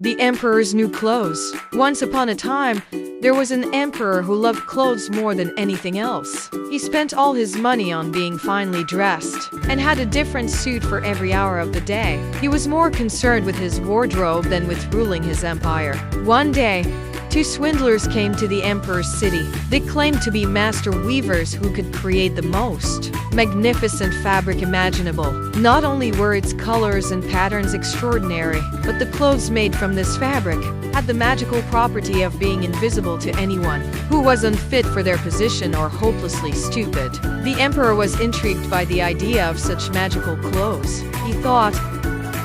The Emperor's New Clothes. Once upon a time, there was an emperor who loved clothes more than anything else. He spent all his money on being finely dressed and had a different suit for every hour of the day. He was more concerned with his wardrobe than with ruling his empire. One day, two swindlers came to the emperor's city. They claimed to be master weavers who could create the most magnificent fabric imaginable. Not only were its colors and patterns extraordinary, but the clothes made from this fabric had the magical property of being invisible to anyone who was unfit for their position or hopelessly stupid. The emperor was intrigued by the idea of such magical clothes. He thought,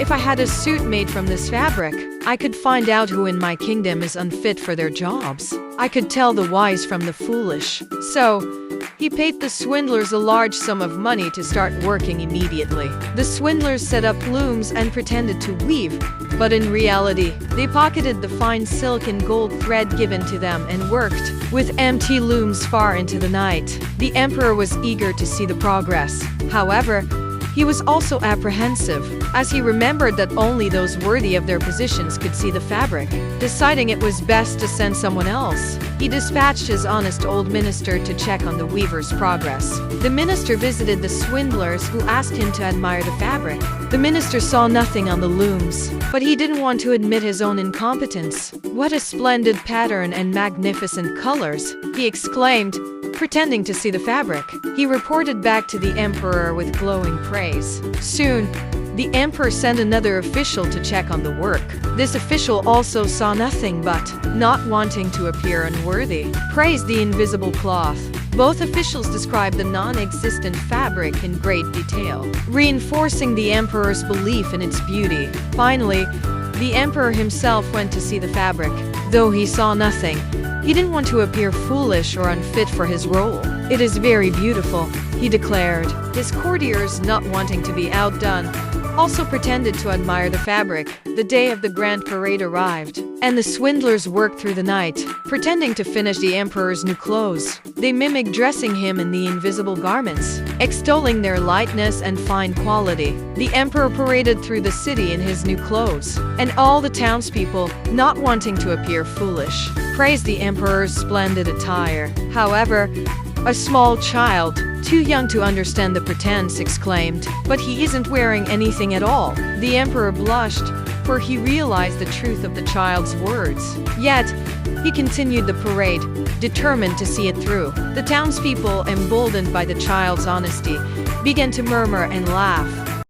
if I had a suit made from this fabric, I could find out who in my kingdom is unfit for their jobs. I could tell the wise from the foolish. So, he paid the swindlers a large sum of money to start working immediately. The swindlers set up looms and pretended to weave, but in reality, they pocketed the fine silk and gold thread given to them and worked with empty looms far into the night. The emperor was eager to see the progress. However, he was also apprehensive, as he remembered that only those worthy of their positions could see the fabric. Deciding it was best to send someone else, he dispatched his honest old minister to check on the weaver's progress. The minister visited the swindlers, who asked him to admire the fabric. The minister saw nothing on the looms, but he didn't want to admit his own incompetence. "What a splendid pattern and magnificent colors!" he exclaimed, pretending to see the fabric. He reported back to the emperor with glowing praise. Soon, the emperor sent another official to check on the work. This official also saw nothing but, not wanting to appear unworthy, praised the invisible cloth. Both officials described the non-existent fabric in great detail, reinforcing the emperor's belief in its beauty. Finally, the emperor himself went to see the fabric. Though he saw nothing, he didn't want to appear foolish or unfit for his role. "It is very beautiful," he declared. His courtiers, not wanting to be outdone, also pretended to admire the fabric. The day of the grand parade arrived, and the swindlers worked through the night, pretending to finish the emperor's new clothes. They mimicked dressing him in the invisible garments, extolling their lightness and fine quality. The emperor paraded through the city in his new clothes, and all the townspeople, not wanting to appear foolish, praised the emperor's splendid attire. However, a small child, too young to understand the pretense, exclaimed, "But he isn't wearing anything at all." The emperor blushed, for he realized the truth of the child's words. Yet, he continued the parade, determined to see it through. The townspeople, emboldened by the child's honesty, began to murmur and laugh.